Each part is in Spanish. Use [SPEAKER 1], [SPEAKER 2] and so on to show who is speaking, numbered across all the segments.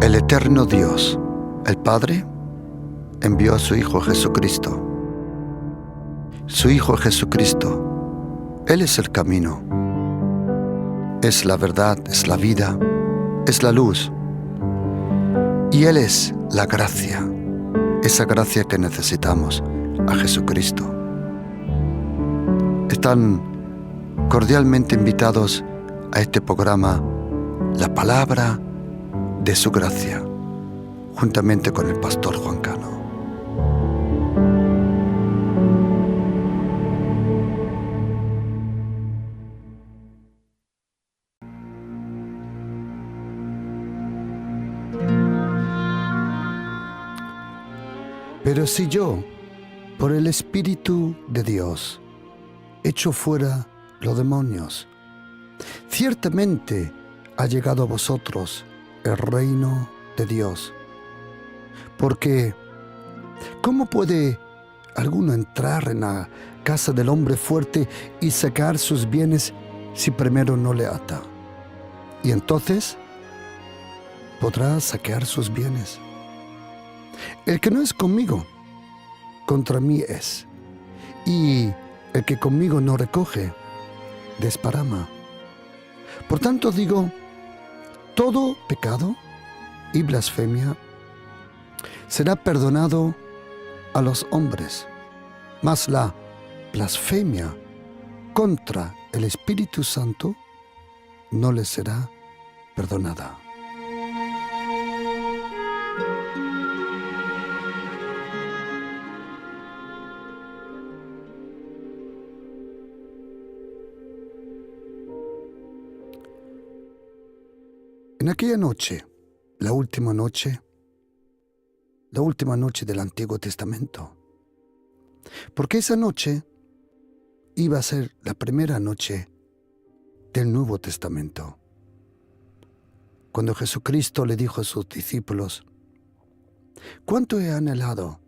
[SPEAKER 1] El eterno Dios, el Padre, envió a su Hijo Jesucristo. Su Hijo Jesucristo, Él es el camino, es la verdad, es la vida, es la luz. Y Él es la gracia, esa gracia que necesitamos, a Jesucristo. Están cordialmente invitados a este programa, La Palabra de su Gracia, juntamente con el pastor Juan Cano. Pero si yo, por el Espíritu de Dios, echo fuera los demonios, ciertamente ha llegado a vosotros el reino de Dios. Porque, ¿cómo puede alguno entrar en la casa del hombre fuerte y sacar sus bienes si primero no le ata? Y entonces podrá saquear sus bienes. El que no es conmigo, contra mí es. Y el que conmigo no recoge, desparrama. Por tanto digo, todo pecado y blasfemia será perdonado a los hombres, mas la blasfemia contra el Espíritu Santo no les será perdonada. En aquella noche, la última noche del Antiguo Testamento, porque esa noche iba a ser la primera noche del Nuevo Testamento, cuando Jesucristo le dijo a sus discípulos: ¿cuánto he anhelado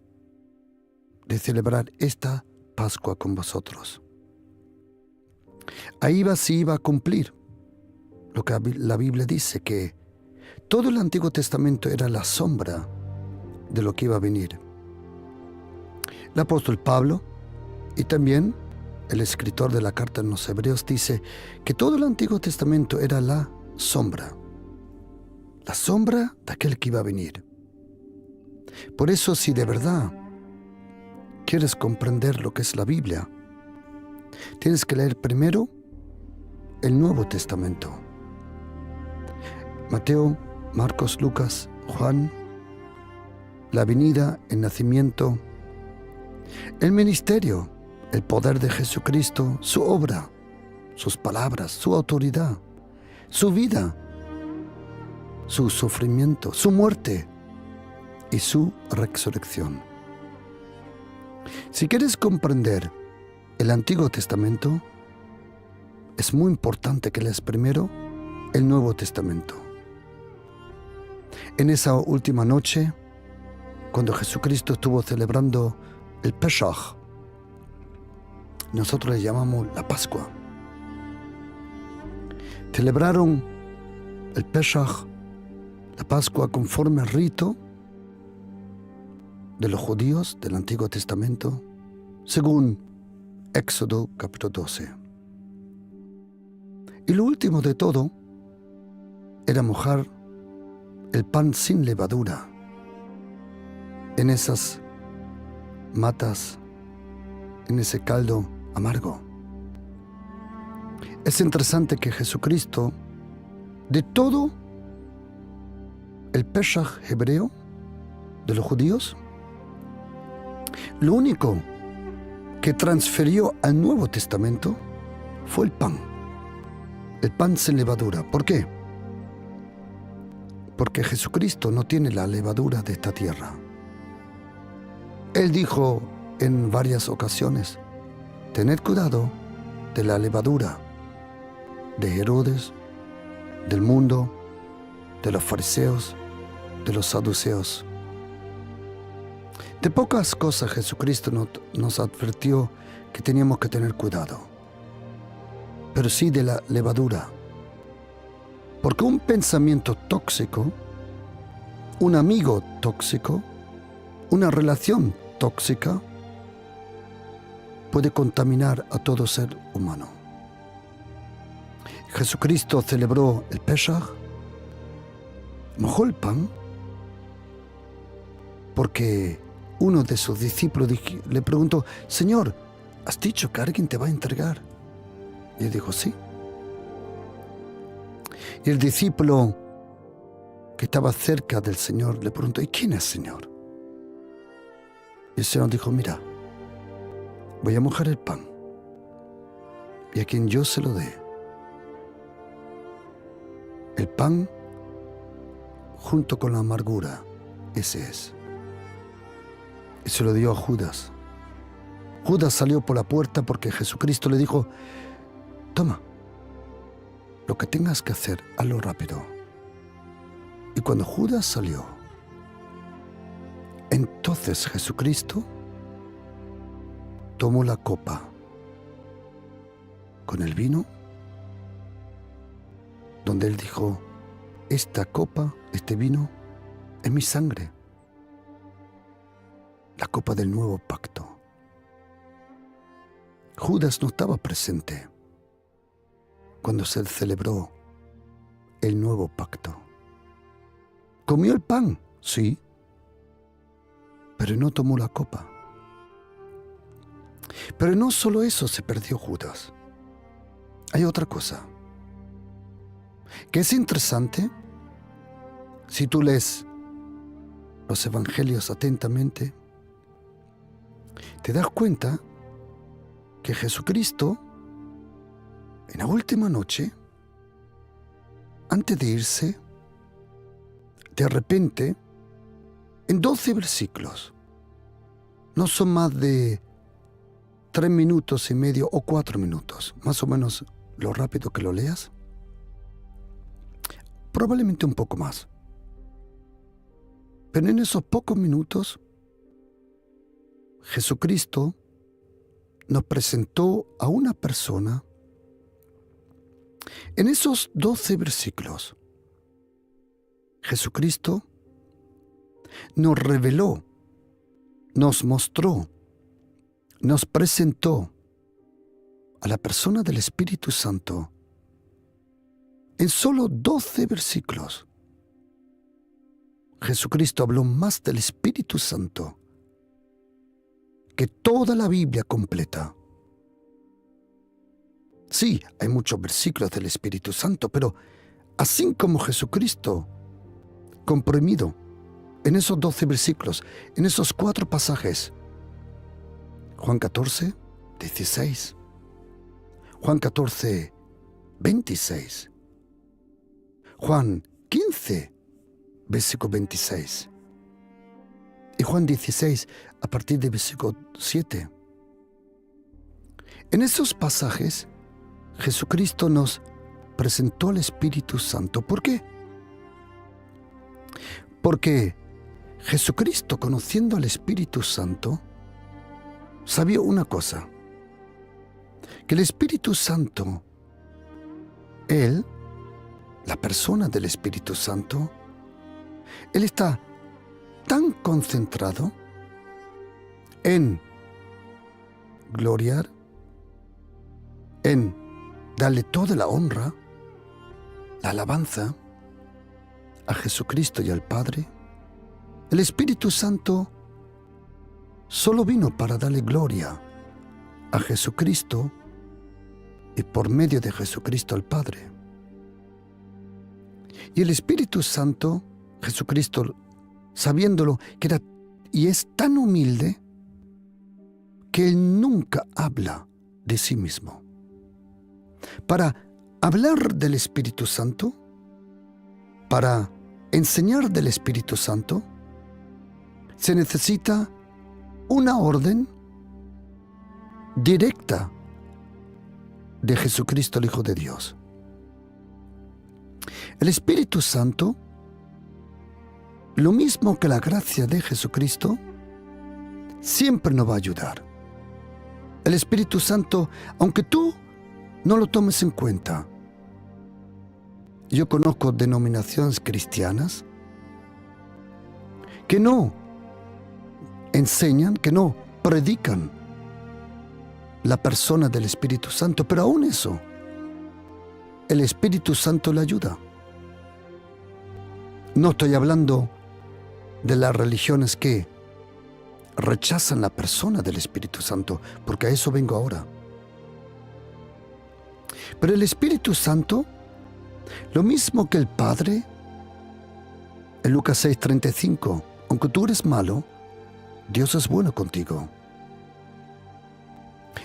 [SPEAKER 1] de celebrar esta Pascua con vosotros? Ahí se iba a cumplir lo que la Biblia dice, que todo el Antiguo Testamento era la sombra de lo que iba a venir. El apóstol Pablo y también el escritor de la carta a los Hebreos dice que todo el Antiguo Testamento era la sombra de aquel que iba a venir. Por eso, si de verdad quieres comprender lo que es la Biblia, tienes que leer primero el Nuevo Testamento. Mateo, Marcos, Lucas, Juan, la venida, el nacimiento, el ministerio, el poder de Jesucristo, su obra, sus palabras, su autoridad, su vida, su sufrimiento, su muerte y su resurrección. Si quieres comprender el Antiguo Testamento, es muy importante que leas primero el Nuevo Testamento. En esa última noche, cuando Jesucristo estuvo celebrando el Pesaj, nosotros le llamamos la Pascua. Celebraron el Pesaj, la Pascua, conforme al rito de los judíos del Antiguo Testamento, según Éxodo capítulo 12. Y lo último de todo era mojar el pan sin levadura en esas matas, en ese caldo amargo. Es interesante que Jesucristo, de todo el Pesaj hebreo de los judíos, lo único que transfirió al Nuevo Testamento fue el pan sin levadura. ¿Por qué? Porque Jesucristo no tiene la levadura de esta tierra. Él dijo en varias ocasiones: tened cuidado de la levadura de Herodes, del mundo, de los fariseos, de los saduceos. De pocas cosas Jesucristo nos advirtió que teníamos que tener cuidado, pero sí de la levadura. Porque un pensamiento tóxico un amigo tóxico, una relación tóxica, puede contaminar a todo ser humano. Jesucristo celebró el Pesaj, mojó el pan, porque uno de sus discípulos le preguntó: Señor, ¿has dicho que alguien te va a entregar? Y él dijo: sí. Y el discípulo que estaba cerca del Señor le preguntó: ¿y quién es, Señor? Y el Señor dijo: mira, voy a mojar el pan, y a quien yo se lo dé, el pan junto con la amargura, ese es. Y se lo dio a Judas. Judas salió por la puerta porque Jesucristo le dijo: toma, lo que tengas que hacer, hazlo rápido. Y cuando Judas salió, entonces Jesucristo tomó la copa con el vino, donde él dijo: esta copa, este vino, es mi sangre, la copa del nuevo pacto. Judas no estaba presente cuando se celebró el nuevo pacto. Comió el pan, sí, pero no tomó la copa. Pero no solo eso se perdió Judas. Hay otra cosa que es interesante. Si tú lees los evangelios atentamente, te das cuenta que Jesucristo, en la última noche, antes de irse, de repente, en 12 versículos, no son más de 3 minutos y medio o 4 minutos, más o menos lo rápido que lo leas, probablemente un poco más. Pero en esos pocos minutos, Jesucristo nos presentó a una persona. En esos 12 versículos, Jesucristo nos reveló, nos mostró, nos presentó a la persona del Espíritu Santo en solo 12 versículos. Jesucristo habló más del Espíritu Santo que toda la Biblia completa. Sí, hay muchos versículos del Espíritu Santo, pero así como Jesucristo, comprimido en esos 12 versículos, en esos 4 pasajes, Juan 14, 16, Juan 14, 26, Juan 15, versículo 26, y Juan 16, a partir del versículo 7. En esos pasajes, Jesucristo nos presentó al Espíritu Santo. ¿Por qué? Porque Jesucristo, conociendo al Espíritu Santo, sabía una cosa: que el Espíritu Santo, Él, la persona del Espíritu Santo, Él está tan concentrado en gloriar, en darle toda la honra, la alabanza a Jesucristo y al Padre. El Espíritu Santo solo vino para darle gloria a Jesucristo y por medio de Jesucristo al Padre. Y el Espíritu Santo, Jesucristo, sabiéndolo que era y es tan humilde, que Él nunca habla de sí mismo. Para hablar del Espíritu Santo, para enseñar del Espíritu Santo, se necesita una orden directa de Jesucristo, el Hijo de Dios. El Espíritu Santo, lo mismo que la gracia de Jesucristo, siempre nos va a ayudar. El Espíritu Santo, aunque tú no lo tomes en cuenta. Yo conozco denominaciones cristianas que no enseñan, que no predican la persona del Espíritu Santo, pero aún eso, el Espíritu Santo le ayuda. No estoy hablando de las religiones que rechazan la persona del Espíritu Santo, porque a eso vengo ahora. Pero el Espíritu Santo, lo mismo que el Padre, en Lucas 6:35, aunque tú eres malo, Dios es bueno contigo.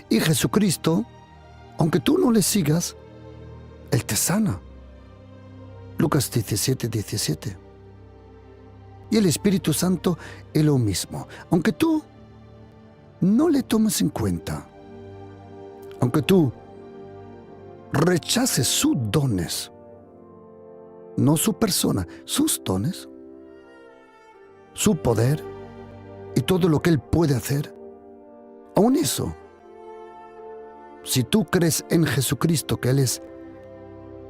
[SPEAKER 1] Y Jesucristo, aunque tú no le sigas, Él te sana. Lucas 17:17. Y el Espíritu Santo es lo mismo. Aunque tú no le tomes en cuenta, aunque tú rechaces sus dones, no su persona, sus dones, su poder y todo lo que Él puede hacer, aún eso, si tú crees en Jesucristo, que Él es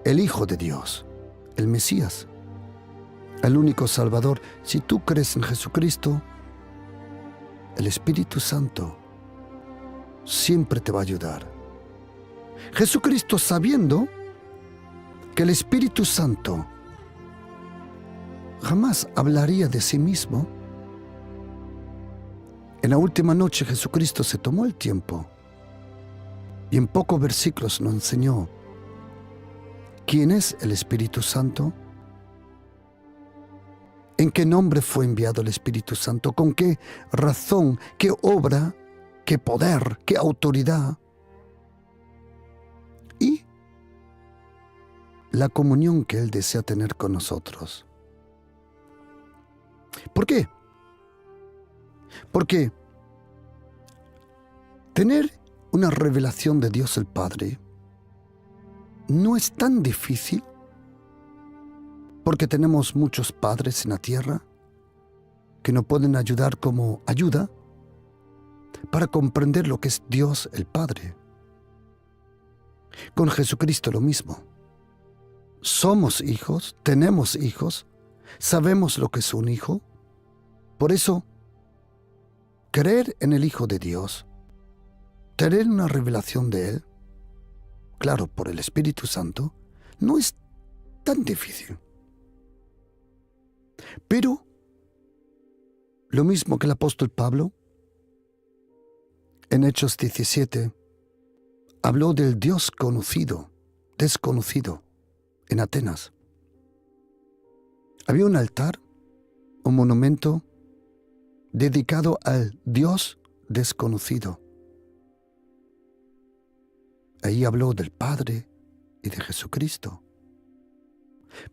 [SPEAKER 1] el Hijo de Dios, el Mesías, el único Salvador, si tú crees en Jesucristo, el Espíritu Santo siempre te va a ayudar. Jesucristo, sabiendo que el Espíritu Santo jamás hablaría de sí mismo, en la última noche Jesucristo se tomó el tiempo y en pocos versículos nos enseñó quién es el Espíritu Santo, en qué nombre fue enviado el Espíritu Santo, con qué razón, qué obra, qué poder, qué autoridad, y la comunión que Él desea tener con nosotros. ¿Por qué? Porque tener una revelación de Dios el Padre no es tan difícil, porque tenemos muchos padres en la tierra que nos pueden ayudar como ayuda para comprender lo que es Dios el Padre. Con Jesucristo lo mismo. Somos hijos, tenemos hijos, sabemos lo que es un hijo. Por eso, creer en el Hijo de Dios, tener una revelación de Él, claro, por el Espíritu Santo, no es tan difícil. Pero, lo mismo que el apóstol Pablo, en Hechos 17, habló del Dios desconocido, en Atenas. Había un altar, un monumento, dedicado al Dios desconocido. Ahí habló del Padre y de Jesucristo.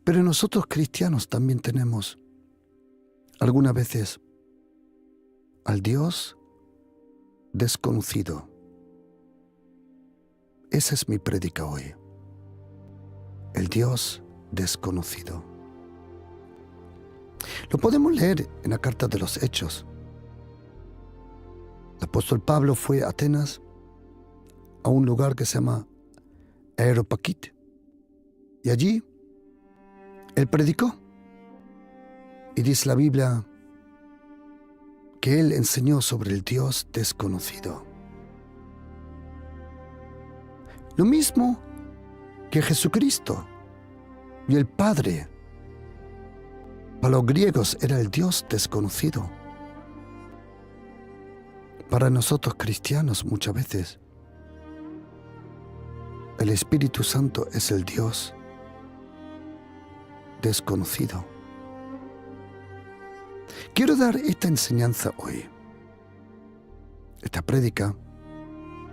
[SPEAKER 1] Pero nosotros cristianos también tenemos algunas veces al Dios desconocido. Esa es mi prédica hoy. El Dios desconocido. Lo podemos leer en la carta de los Hechos. El apóstol Pablo fue a Atenas, a un lugar que se llama Areópago, y allí él predicó. Y dice la Biblia que él enseñó sobre el Dios desconocido. Lo mismo que Jesucristo y el Padre. Para los griegos era el Dios desconocido. Para nosotros cristianos muchas veces el Espíritu Santo es el Dios desconocido. Quiero dar esta enseñanza hoy, esta prédica,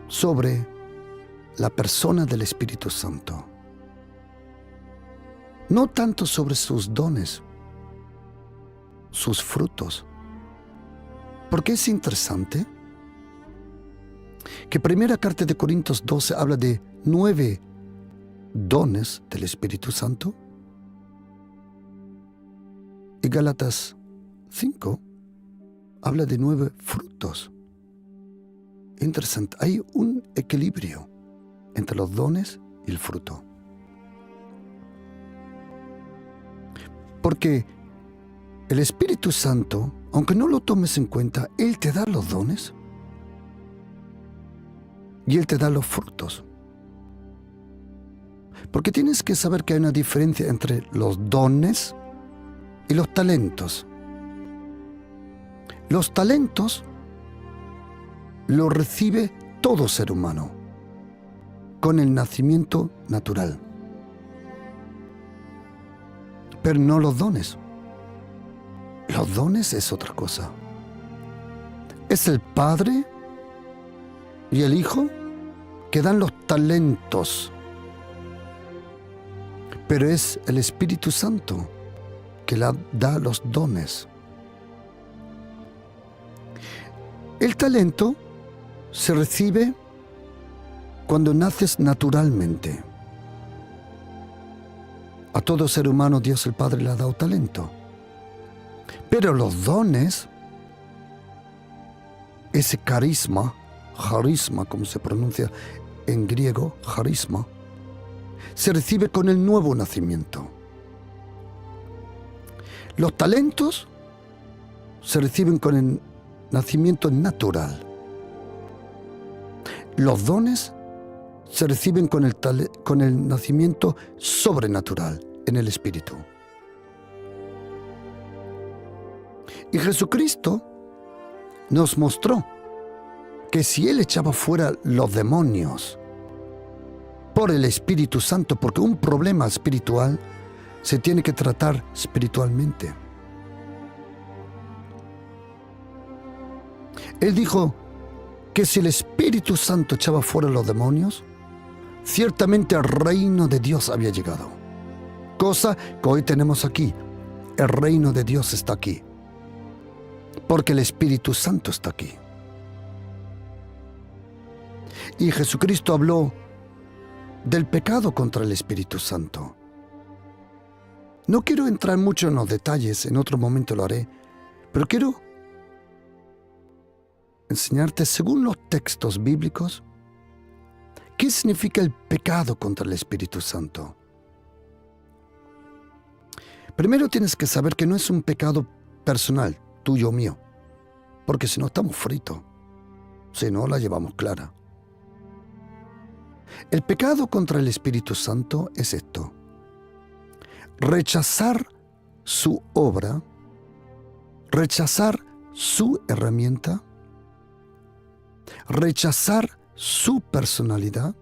[SPEAKER 1] sobre la persona del Espíritu Santo. No tanto sobre sus dones, sus frutos. Porque es interesante que primera carta de Corintios 12 habla de 9 dones del Espíritu Santo, y Gálatas 5 habla de 9 frutos. Interesante, hay un equilibrio entre los dones y el fruto. Porque el Espíritu Santo aunque no lo tomes en cuenta, Él te da los dones y Él te da los frutos. Porque tienes que saber que hay una diferencia entre los dones y los talentos. Los talentos los recibe todo ser humano con el nacimiento natural, pero no los dones. Los dones es otra cosa. Es el Padre y el Hijo que dan los talentos, pero es el Espíritu Santo que da los dones. El talento se recibe cuando naces naturalmente. A todo ser humano Dios el Padre le ha dado talento. Pero los dones, ese carisma como se pronuncia en griego, charisma, se recibe con el nuevo nacimiento. Los talentos se reciben con el nacimiento natural. Los dones se reciben con el nacimiento sobrenatural en el Espíritu. Y Jesucristo nos mostró que si Él echaba fuera los demonios por el Espíritu Santo, porque un problema espiritual se tiene que tratar espiritualmente. Él dijo que si el Espíritu Santo echaba fuera los demonios, ciertamente el reino de Dios había llegado. Cosa que hoy tenemos aquí. El reino de Dios está aquí, porque el Espíritu Santo está aquí. Y Jesucristo habló del pecado contra el Espíritu Santo. No quiero entrar mucho en los detalles, en otro momento lo haré, pero quiero enseñarte, según los textos bíblicos, qué significa el pecado contra el Espíritu Santo. Primero tienes que saber que no es un pecado personal, tuyo o mío, porque si no estamos fritos, si no la llevamos clara. El pecado contra el Espíritu Santo es esto: rechazar su obra, rechazar su herramienta, rechazar su personalidad,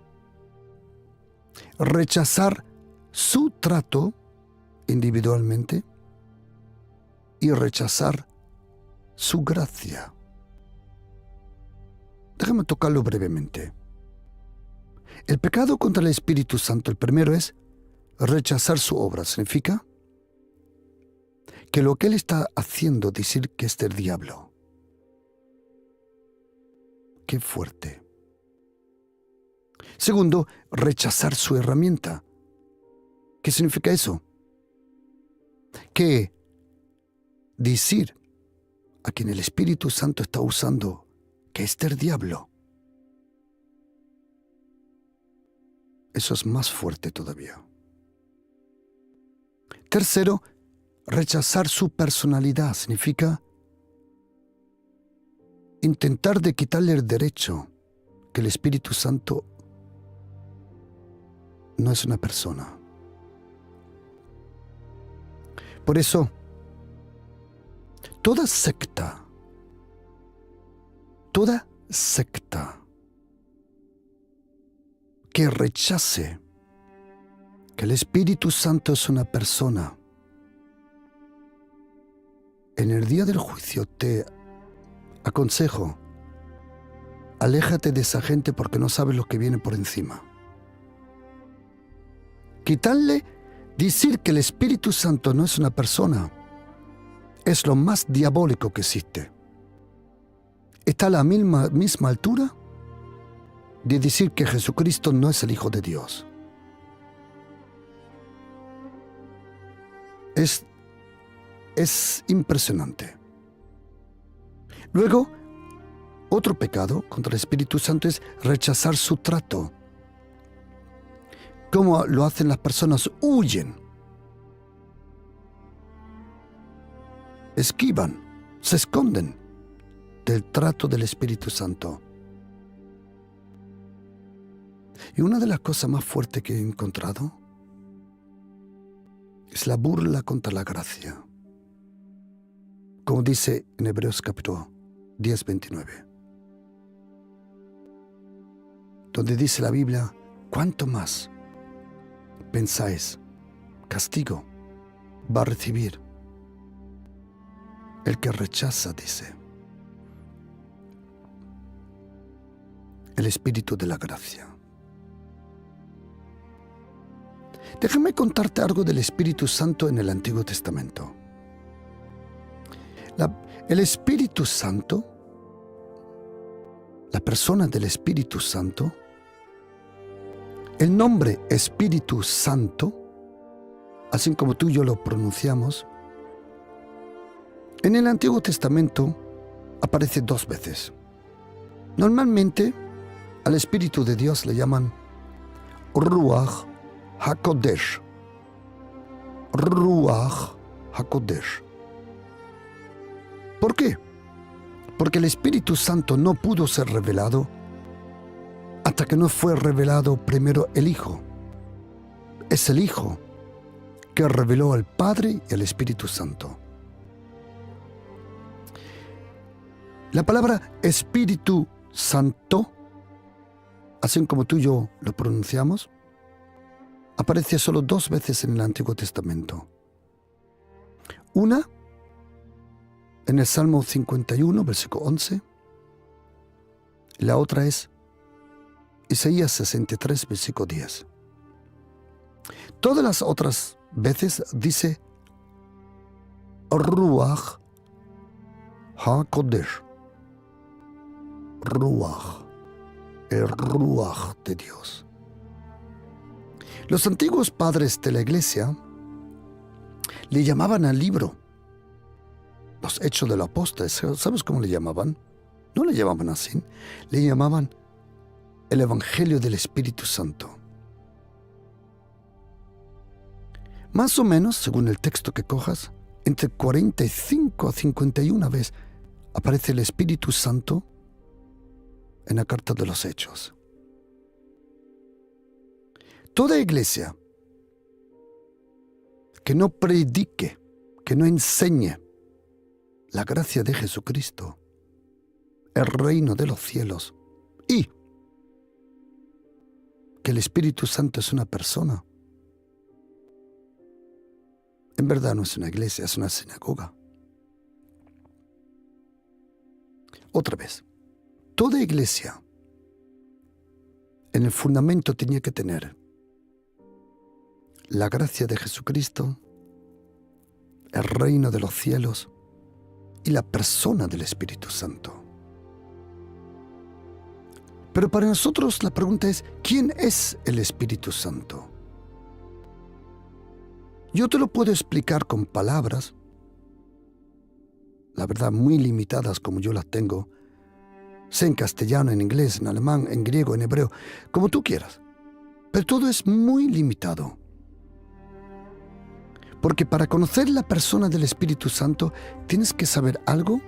[SPEAKER 1] rechazar su trato individualmente y rechazar su gracia. Déjame tocarlo brevemente. El pecado contra el Espíritu Santo, el primero es rechazar su obra. Significa que lo que Él está haciendo, decir que es del diablo. Qué fuerte. Segundo, rechazar su herramienta. ¿Qué significa eso? Que decir a quien el Espíritu Santo está usando que es del diablo, eso es más fuerte todavía. Tercero, rechazar su personalidad. Significa intentar de quitarle el derecho que el Espíritu Santo no es una persona. Por eso, toda secta que rechace que el Espíritu Santo es una persona, en el día del juicio te aconsejo, aléjate de esa gente porque no sabes lo que viene por encima. Quitarle, decir que el Espíritu Santo no es una persona, es lo más diabólico que existe. Está a la misma altura de decir que Jesucristo no es el Hijo de Dios. Es impresionante. Luego, otro pecado contra el Espíritu Santo es rechazar su trato. ¿Cómo lo hacen las personas? Huyen. Esquivan. se esconden del trato del Espíritu Santo. Y una de las cosas más fuertes que he encontrado es la burla contra la gracia. Como dice en Hebreos capítulo 10, 29. Donde dice la Biblia, ¿cuánto más pensáis castigo va a recibir el que rechaza, dice, el Espíritu de la gracia? Déjame contarte algo del Espíritu Santo en el Antiguo Testamento. El Espíritu Santo, la persona del Espíritu Santo, el nombre Espíritu Santo, así como tú y yo lo pronunciamos, en el Antiguo Testamento aparece 2 veces. Normalmente al Espíritu de Dios le llaman Ruach HaKodesh. Ruach HaKodesh. ¿Por qué? Porque el Espíritu Santo no pudo ser revelado hasta que no fue revelado primero el Hijo. Es el Hijo que reveló al Padre y al Espíritu Santo. La palabra Espíritu Santo, así como tú y yo lo pronunciamos, aparece solo 2 veces en el Antiguo Testamento. Una en el Salmo 51, versículo 11. La otra es Isaías 63, versículo 10. Todas las otras veces dice Ruach HaKodesh. Ruach, el Ruach de Dios. Los antiguos padres de la iglesia le llamaban al libro los Hechos de los Apóstoles. ¿Sabes cómo le llamaban? No le llamaban así. Le llamaban el Evangelio del Espíritu Santo. Más o menos, según el texto que cojas, entre 45 a 51 veces aparece el Espíritu Santo en la carta de los Hechos. Toda iglesia que no predique, que no enseñe la gracia de Jesucristo, el reino de los cielos, y que el Espíritu Santo es una persona, en verdad no es una iglesia, es una sinagoga. Otra vez, toda iglesia en el fundamento tenía que tener la gracia de Jesucristo, el reino de los cielos y la persona del Espíritu Santo. Pero para nosotros la pregunta es, ¿quién es el Espíritu Santo? Yo te lo puedo explicar con palabras, la verdad muy limitadas como yo las tengo, sé en castellano, en inglés, en alemán, en griego, en hebreo, como tú quieras. Pero todo es muy limitado. Porque para conocer la persona del Espíritu Santo tienes que saber algo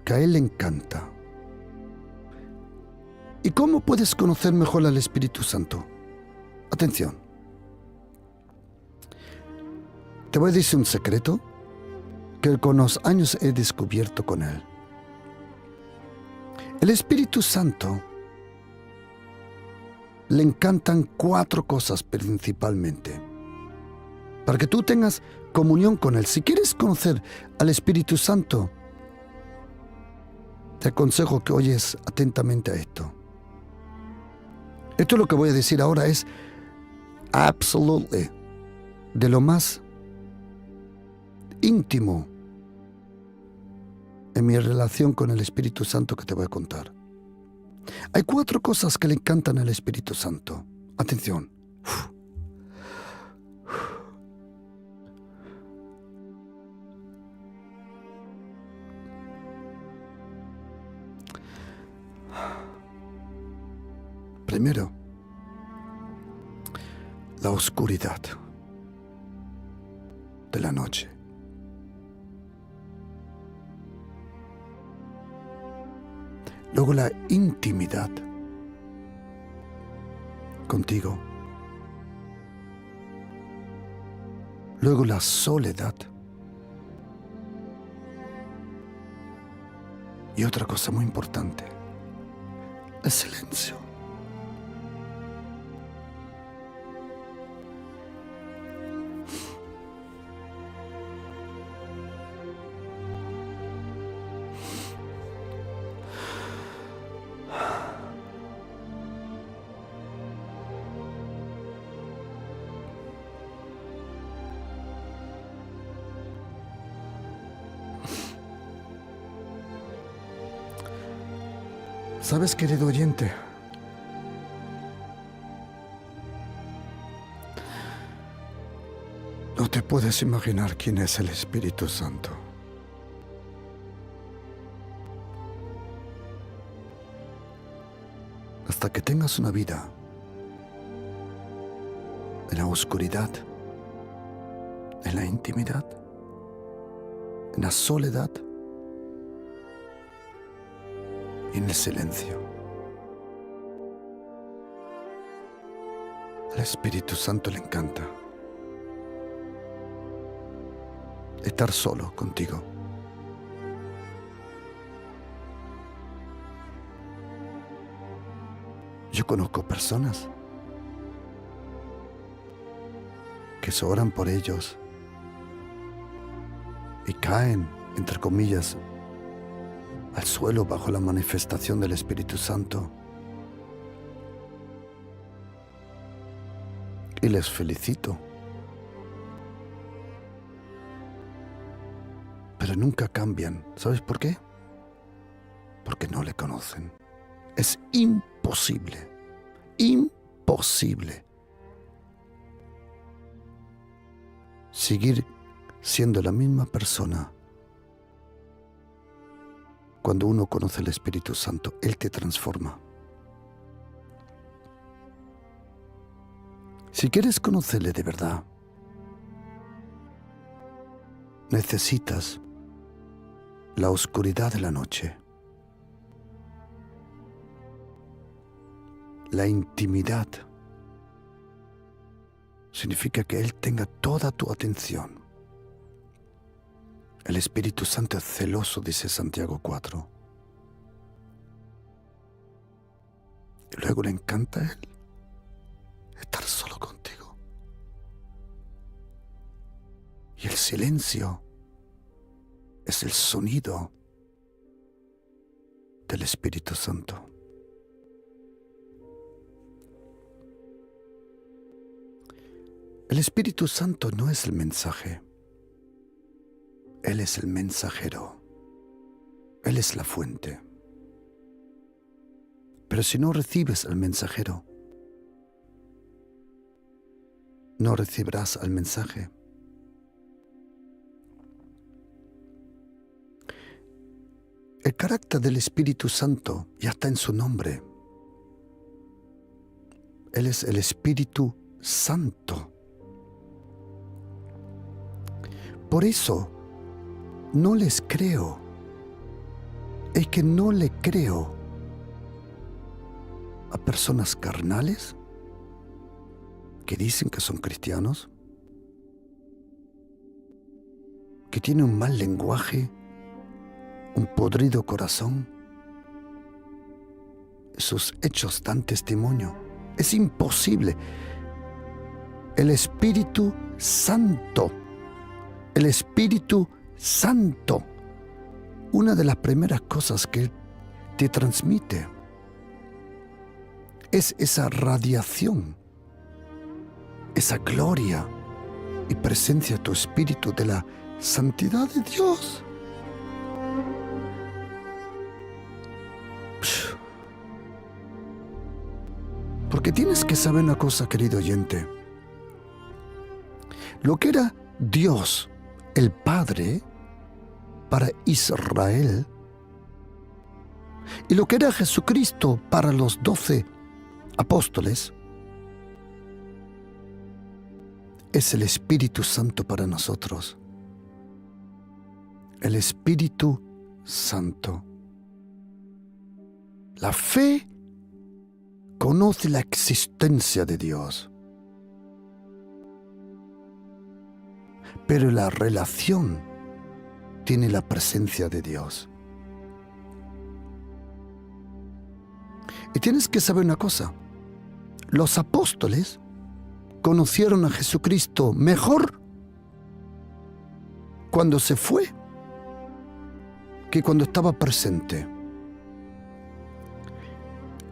[SPEAKER 1] que a Él le encanta. ¿Y cómo puedes conocer mejor al Espíritu Santo? Atención. Te voy a decir un secreto que con los años he descubierto con Él. El Espíritu Santo le encantan 4 cosas principalmente. Para que tú tengas comunión con Él. Si quieres conocer al Espíritu Santo, te aconsejo que oyes atentamente a esto. Esto lo que voy a decir ahora es absolutely de lo más íntimo en mi relación con el Espíritu Santo que te voy a contar. Hay 4 cosas que le encantan al Espíritu Santo. Atención. Primero, la oscuridad de la noche. Luego la intimidad contigo. Luego la soledad. Y otra cosa muy importante, el silencio. ¿Sabes, querido oyente? No te puedes imaginar quién es el Espíritu Santo. Hasta que tengas una vida en la oscuridad, en la intimidad, en la soledad y en el silencio. Al Espíritu Santo le encanta estar solo contigo. Yo conozco personas que se oran por ellos y caen, entre comillas, al suelo bajo la manifestación del Espíritu Santo. Y les felicito. Pero nunca cambian. ¿Sabes por qué? Porque no le conocen. Es imposible, imposible seguir siendo la misma persona. Cuando uno conoce el Espíritu Santo, Él te transforma. Si quieres conocerle de verdad, necesitas la oscuridad de la noche, la intimidad. Significa que Él tenga toda tu atención. El Espíritu Santo es celoso, dice Santiago 4. Y luego le encanta a Él estar solo contigo. Y el silencio es el sonido del Espíritu Santo. El Espíritu Santo no es el mensaje. Él es el mensajero. Él es la fuente. Pero si no recibes al mensajero, no recibirás al mensaje. El carácter del Espíritu Santo ya está en su nombre. Él es el Espíritu Santo. Por eso, no les creo. Es que no le creo a personas carnales que dicen que son cristianos, que tienen un mal lenguaje, un podrido corazón. Sus hechos dan testimonio. Es imposible. El Espíritu Santo. El Espíritu Santo. Una de las primeras cosas que Él te transmite es esa radiación, esa gloria y presencia de tu Espíritu de la santidad de Dios. Porque tienes que saber una cosa, querido oyente. Lo que era Dios, el Padre, para Israel, y lo que era Jesucristo para los 12 apóstoles, es el Espíritu Santo para nosotros. El Espíritu Santo. La fe conoce la existencia de Dios, pero la relación tiene la presencia de Dios. Y tienes que saber una cosa: los apóstoles conocieron a Jesucristo mejor cuando se fue que cuando estaba presente.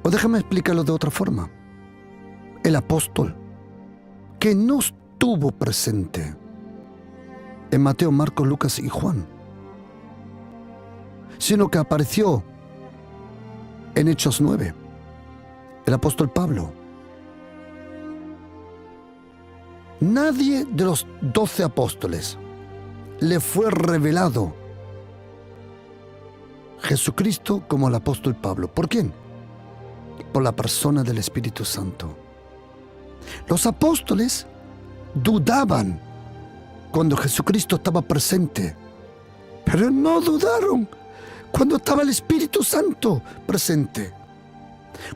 [SPEAKER 1] O déjame explicarlo de otra forma. El apóstol que no estuvo presente en Mateo, Marcos, Lucas y Juan, sino que apareció en Hechos 9, el apóstol Pablo. Nadie de los 12 apóstoles le fue revelado Jesucristo como el apóstol Pablo. ¿Por quién? Por la persona del Espíritu Santo. Los apóstoles dudaban cuando Jesucristo estaba presente, pero no dudaron cuando estaba el Espíritu Santo presente.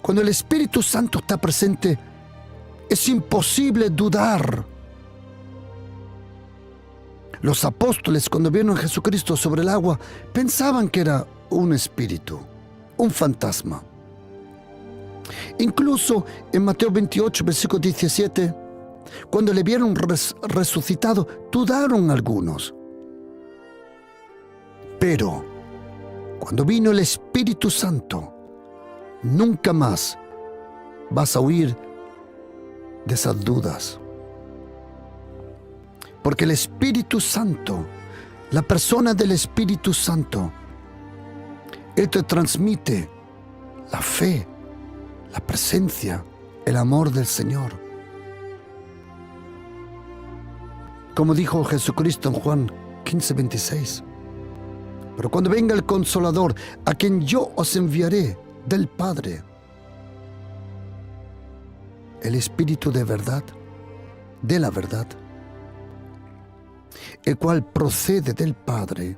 [SPEAKER 1] Cuando el Espíritu Santo está presente, es imposible dudar. Los apóstoles, cuando vieron a Jesucristo sobre el agua, pensaban que era un espíritu, un fantasma. Incluso en Mateo 28, versículo 17, cuando le vieron resucitado, dudaron algunos. Pero cuando vino el Espíritu Santo, nunca más vas a huir de esas dudas. Porque el Espíritu Santo, la persona del Espíritu Santo, Él te transmite la fe, la presencia, el amor del Señor. Como dijo Jesucristo en Juan 15:26, pero cuando venga el Consolador, a quien yo os enviaré del Padre, el Espíritu de verdad, de la verdad, el cual procede del Padre,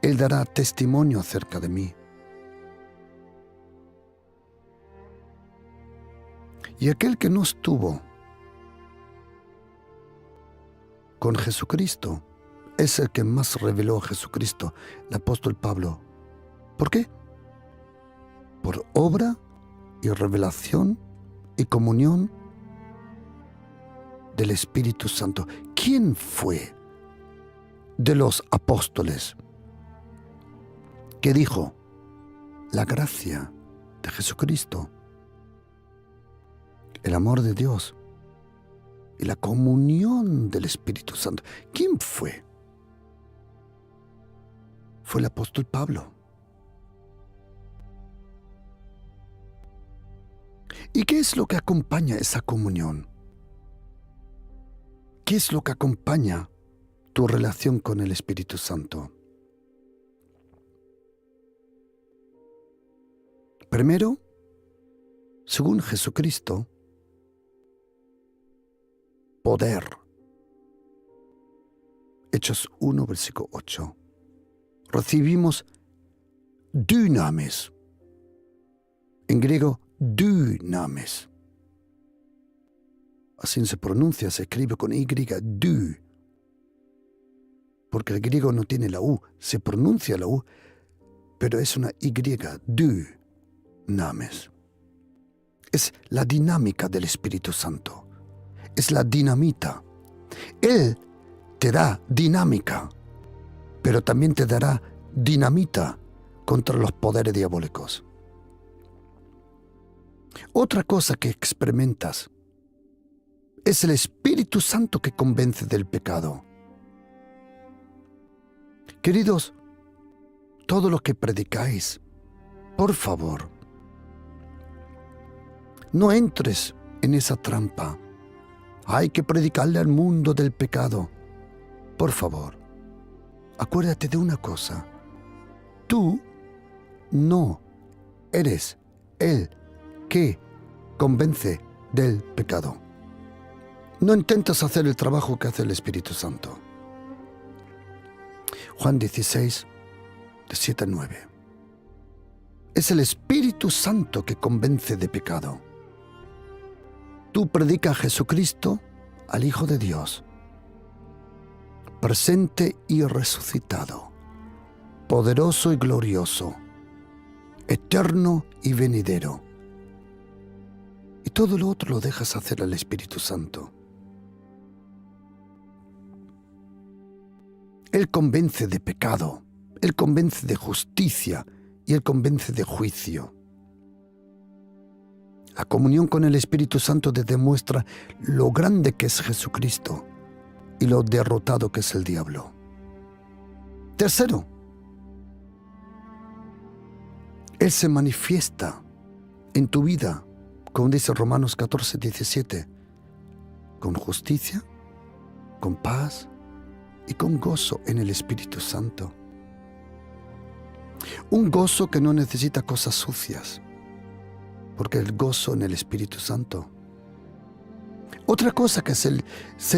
[SPEAKER 1] Él dará testimonio acerca de mí. Y aquel que no estuvo con Jesucristo es el que más reveló a Jesucristo, el apóstol Pablo. ¿Por qué? Por obra y revelación y comunión del Espíritu Santo. ¿Quién fue de los apóstoles que dijo la gracia de Jesucristo, el amor de Dios y la comunión del Espíritu Santo? ¿Quién fue? Fue el apóstol Pablo. ¿Y qué es lo que acompaña esa comunión? ¿Qué es lo que acompaña tu relación con el Espíritu Santo? Primero, según Jesucristo, poder. Hechos 1, versículo 8. Recibimos dunamis. En griego, dunamis. Así se pronuncia, se escribe con Y, du. Porque el griego no tiene la U, se pronuncia la U, pero es una Y, dunamis. Es la dinámica del Espíritu Santo. Es la dinamita. Él te da dinámica, pero también te dará dinamita contra los poderes diabólicos. Otra cosa que experimentas es el Espíritu Santo que convence del pecado. Queridos, todo lo que predicáis, por favor, no entres en esa trampa. Hay que predicarle al mundo del pecado. Por favor, acuérdate de una cosa. Tú no eres el que convence del pecado. No intentes hacer el trabajo que hace el Espíritu Santo. Juan 16, de 7 a 9. es el Espíritu Santo que convence de pecado. Tú predicas a Jesucristo, al Hijo de Dios, presente y resucitado, poderoso y glorioso, eterno y venidero. Y todo lo otro lo dejas hacer al Espíritu Santo. Él convence de pecado, Él convence de justicia y Él convence de juicio. La comunión con el Espíritu Santo te demuestra lo grande que es Jesucristo y lo derrotado que es el diablo. Tercero, Él se manifiesta en tu vida, como dice Romanos 14, 17, con justicia, con paz y con gozo en el Espíritu Santo. Un gozo que no necesita cosas sucias, porque el gozo en el Espíritu Santo. Otra cosa que se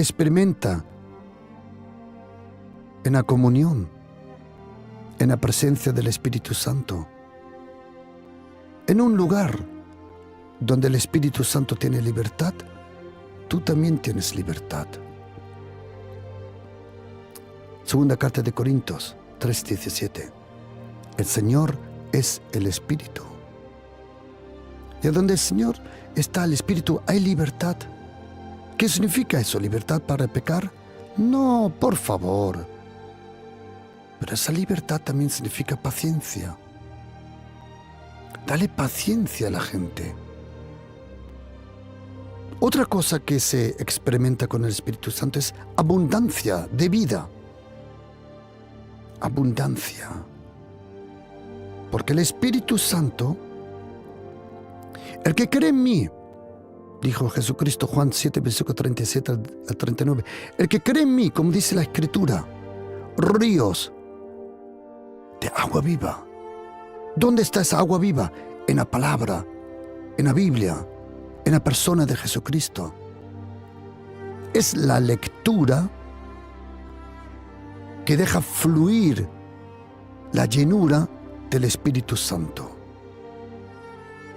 [SPEAKER 1] experimenta en la comunión, en la presencia del Espíritu Santo, en un lugar donde el Espíritu Santo tiene libertad, tú también tienes libertad. Segunda carta de Corintios 3:17. El Señor es el Espíritu. Y donde el Señor está el Espíritu, hay libertad. ¿Qué significa eso? ¿Libertad para pecar? No, por favor. Pero esa libertad también significa paciencia. Dale paciencia a la gente. Otra cosa que se experimenta con el Espíritu Santo es abundancia de vida. Abundancia. Porque el Espíritu Santo, el que cree en mí, dijo Jesucristo, Juan 7, versículo 37 al 39, el que cree en mí, como dice la Escritura, ríos de agua viva. ¿Dónde está esa agua viva? En la palabra, en la Biblia, en la persona de Jesucristo. Es la lectura que deja fluir la llenura del Espíritu Santo.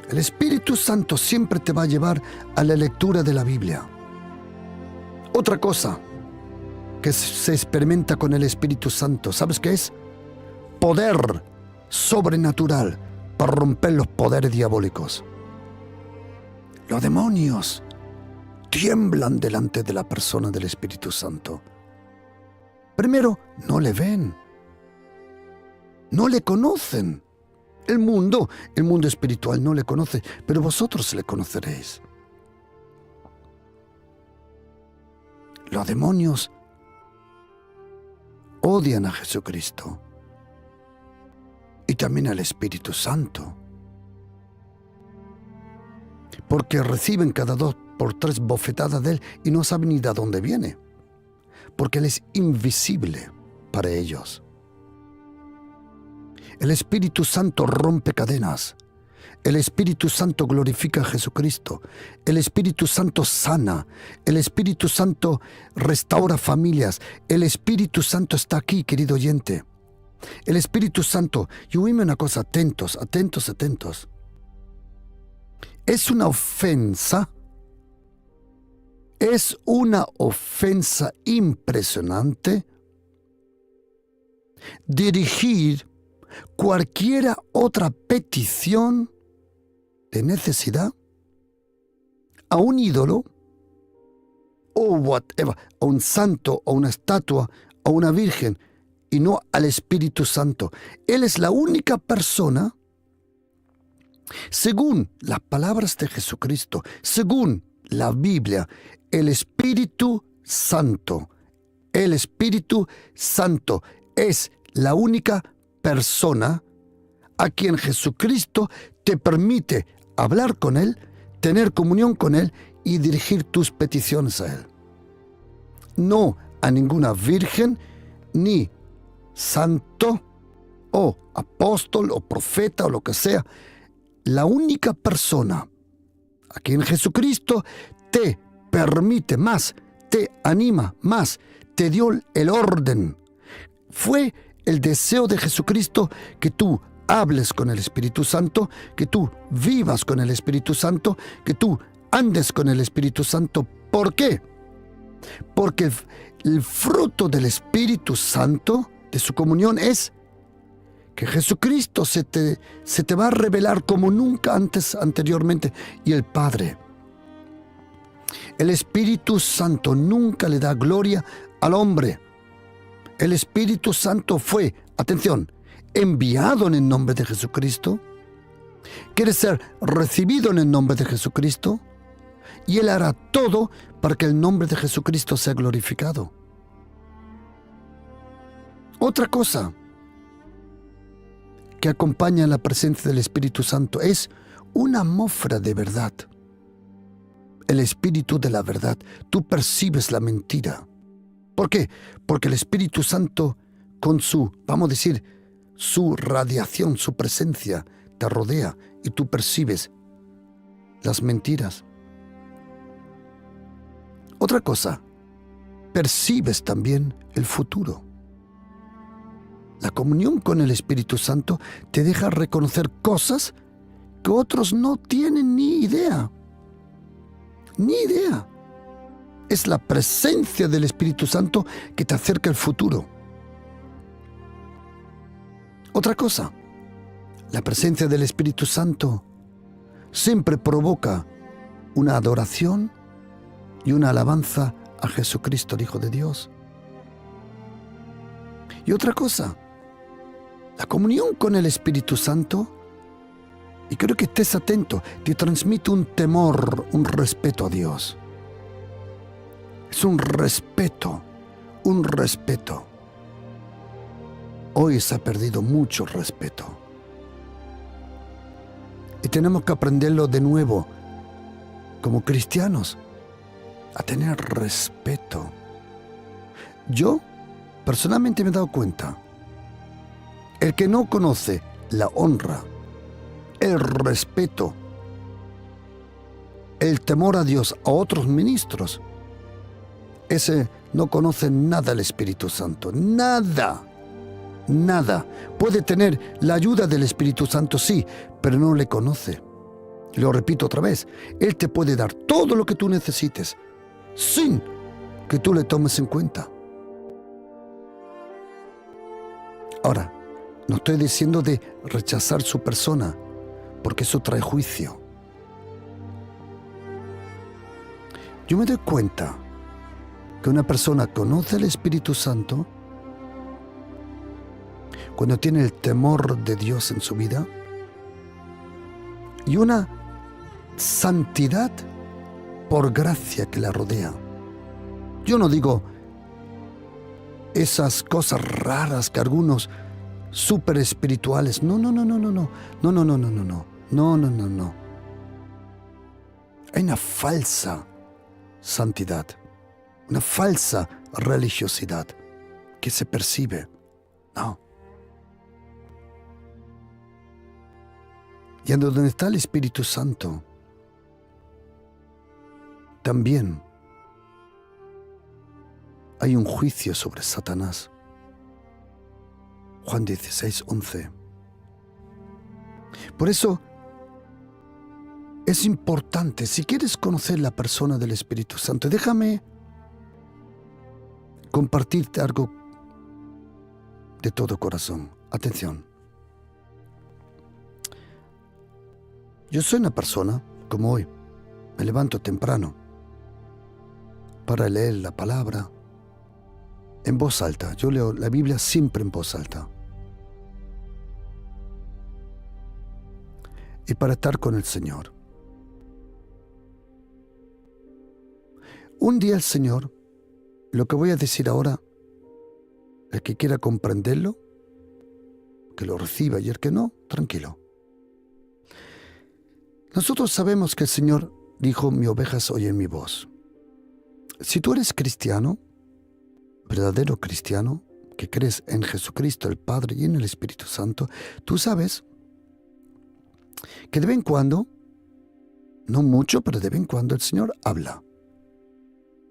[SPEAKER 1] El Espíritu Santo siempre te va a llevar a la lectura de la Biblia. Otra cosa que se experimenta con el Espíritu Santo, ¿sabes qué es? Poder sobrenatural para romper los poderes diabólicos. Los demonios tiemblan delante de la persona del Espíritu Santo. Primero, no le ven, no le conocen. El mundo espiritual no le conoce, pero vosotros le conoceréis. Los demonios odian a Jesucristo y también al Espíritu Santo, porque reciben cada 2 por 3 bofetadas de Él y no saben ni de dónde viene, porque Él es invisible para ellos. El Espíritu Santo rompe cadenas. El Espíritu Santo glorifica a Jesucristo. El Espíritu Santo sana. El Espíritu Santo restaura familias. El Espíritu Santo está aquí, querido oyente. El Espíritu Santo, y oíme una cosa, atentos, atentos, atentos. Es una ofensa impresionante dirigir cualquiera otra petición de necesidad a un ídolo o whatever, a un santo, a una estatua, a una virgen, y no al Espíritu Santo. Él es la única persona, según las palabras de Jesucristo, según la Biblia, el Espíritu Santo es la única persona a quien Jesucristo te permite hablar con Él, tener comunión con Él y dirigir tus peticiones a Él. No a ninguna virgen, ni santo, o apóstol, o profeta, o lo que sea. La única persona a quien Jesucristo te permite más, te anima más, te dio el orden. Fue el deseo de Jesucristo que tú hables con el Espíritu Santo, que tú vivas con el Espíritu Santo, que tú andes con el Espíritu Santo. ¿Por qué? Porque el fruto del Espíritu Santo, de su comunión, es que Jesucristo se te va a revelar como nunca anteriormente. Y el Padre, el Espíritu Santo nunca le da gloria al hombre. El Espíritu Santo fue, atención, enviado en el nombre de Jesucristo, quiere ser recibido en el nombre de Jesucristo, y Él hará todo para que el nombre de Jesucristo sea glorificado. Otra cosa que acompaña la presencia del Espíritu Santo es una atmósfera de verdad. El Espíritu de la verdad. Tú percibes la mentira. ¿Por qué? Porque el Espíritu Santo, con su, vamos a decir, su radiación, su presencia, te rodea y tú percibes las mentiras. Otra cosa, percibes también el futuro. La comunión con el Espíritu Santo te deja reconocer cosas que otros no tienen ni idea. Ni idea. Es la presencia del Espíritu Santo que te acerca al futuro. Otra cosa, la presencia del Espíritu Santo siempre provoca una adoración y una alabanza a Jesucristo, el Hijo de Dios. Y otra cosa, la comunión con el Espíritu Santo, y creo que estés atento, te transmite un temor, un respeto a Dios. Es un respeto, un respeto. Hoy se ha perdido mucho respeto. Y tenemos que aprenderlo de nuevo, como cristianos, a tener respeto. Yo, personalmente, me he dado cuenta, el que no conoce la honra, el respeto, el temor a Dios, a otros ministros, ese no conoce nada del Espíritu Santo. Nada. Nada. Puede tener la ayuda del Espíritu Santo, sí, pero no le conoce. Lo repito otra vez. Él te puede dar todo lo que tú necesites, sin que tú le tomes en cuenta. Ahora, no estoy diciendo de rechazar su persona, porque eso trae juicio. Yo me doy cuenta que una persona conoce el Espíritu Santo cuando tiene el temor de Dios en su vida y una santidad por gracia que la rodea. Yo no digo esas cosas raras que algunos súper espirituales. No. Hay una falsa santidad, una falsa religiosidad que se percibe. No. Y en donde está el Espíritu Santo, también hay un juicio sobre Satanás. Juan 16:11. Por eso es importante, si quieres conocer la persona del Espíritu Santo, déjame compartirte algo de todo corazón. Atención. Yo soy una persona, como hoy, me levanto temprano para leer la palabra en voz alta. Yo leo la Biblia siempre en voz alta. Y para estar con el Señor. Un día el Señor, lo que voy a decir ahora, el que quiera comprenderlo, que lo reciba, y el que no, tranquilo. Nosotros sabemos que el Señor dijo: mis ovejas oyen mi voz. Si tú eres cristiano, verdadero cristiano, que crees en Jesucristo, el Padre, y en el Espíritu Santo, tú sabes que de vez en cuando, no mucho, pero de vez en cuando el Señor habla.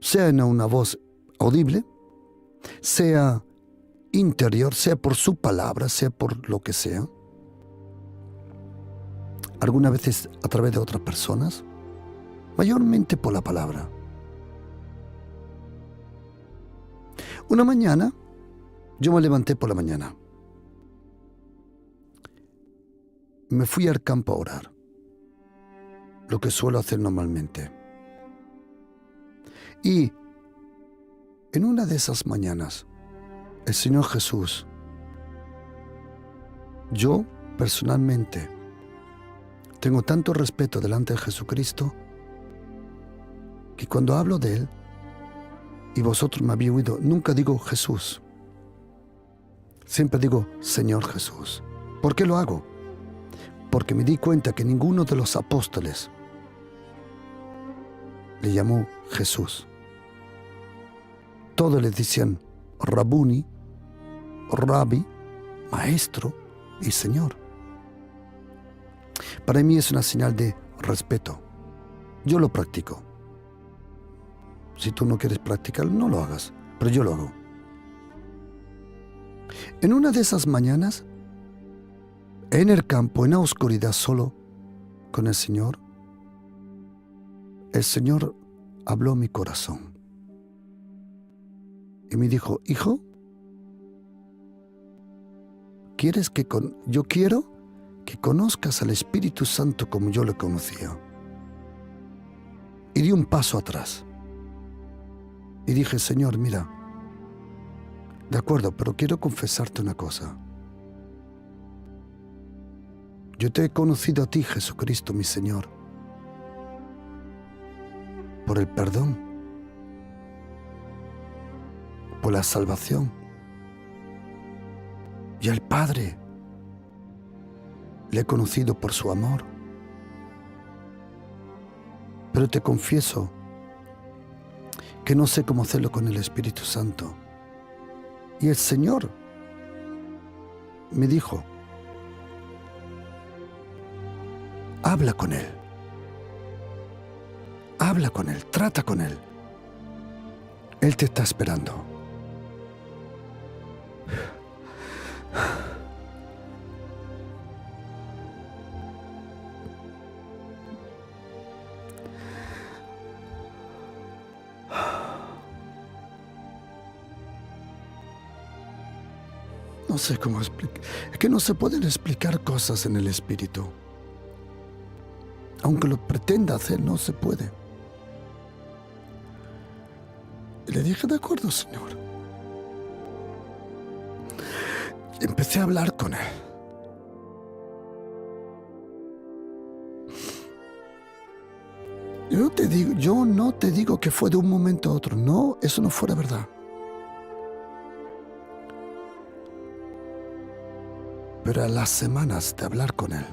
[SPEAKER 1] Sea en una voz audible, sea interior, sea por su palabra, sea por lo que sea. algunas veces a través de otras personas, mayormente por la palabra. Una mañana, yo me levanté por la mañana. Me fui al campo a orar, lo que suelo hacer normalmente. Y en una de esas mañanas, el Señor Jesús, yo personalmente tengo tanto respeto delante de Jesucristo que cuando hablo de Él, y vosotros me habéis oído, nunca digo Jesús. Siempre digo Señor Jesús. ¿Por qué lo hago? Porque me di cuenta que ninguno de los apóstoles le llamó Jesús. Todos le decían Rabuni, Rabbi, Maestro y Señor. Para mí es una señal de respeto. Yo lo practico. Si tú no quieres practicarlo, no lo hagas, pero yo lo hago. En una de esas mañanas, en el campo, en la oscuridad, solo con el Señor habló a mi corazón y me dijo: hijo, yo quiero que conozcas al Espíritu Santo como yo lo conocía. Y di un paso atrás y dije: Señor, mira, de acuerdo, pero quiero confesarte una cosa. Yo te he conocido a ti, Jesucristo, mi Señor, por el perdón, por la salvación. Y al Padre le he conocido por su amor. Pero te confieso que no sé cómo hacerlo con el Espíritu Santo. Y el Señor me dijo: habla con Él. Habla con Él, trata con Él. Él te está esperando. No sé cómo explicar. Es que no se pueden explicar cosas en el Espíritu. Aunque lo pretenda hacer, no se puede. Y le dije: de acuerdo, Señor. Y empecé a hablar con Él. Yo no te digo que fue de un momento a otro. No, eso no fuera verdad. Pero a las semanas de hablar con Él,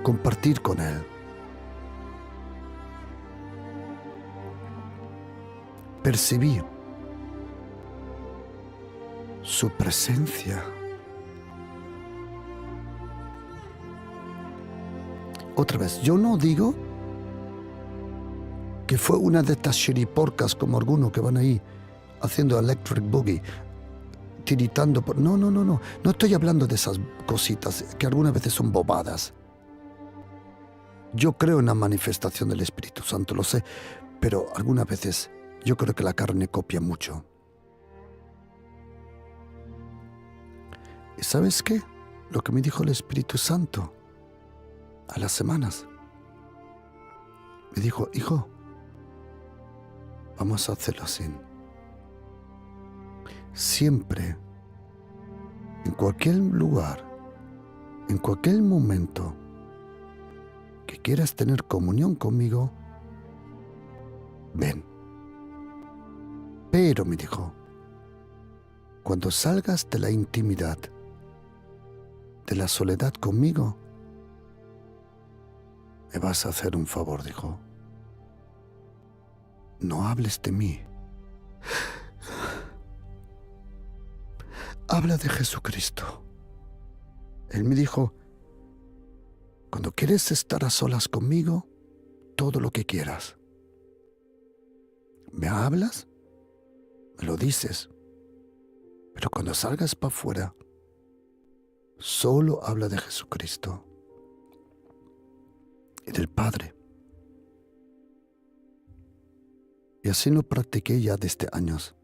[SPEAKER 1] compartir con Él, percibí su presencia. Otra vez, yo no digo que fue una de estas chiriporcas como algunos que van ahí haciendo electric boogie, tiritando por... No. No estoy hablando de esas cositas que algunas veces son bobadas. Yo creo en la manifestación del Espíritu Santo, lo sé, pero algunas veces yo creo que la carne copia mucho. ¿Y sabes qué? Lo que me dijo el Espíritu Santo a las semanas. Me dijo: hijo, vamos a hacerlo así. Siempre, en cualquier lugar, en cualquier momento que quieras tener comunión conmigo, ven. Pero, me dijo, cuando salgas de la intimidad, de la soledad conmigo, me vas a hacer un favor, dijo. No hables de mí. Habla de Jesucristo. Él me dijo: cuando quieres estar a solas conmigo, todo lo que quieras. ¿Me hablas? Me lo dices. Pero cuando salgas para afuera, solo habla de Jesucristo. y del Padre. Y así lo practiqué ya desde años.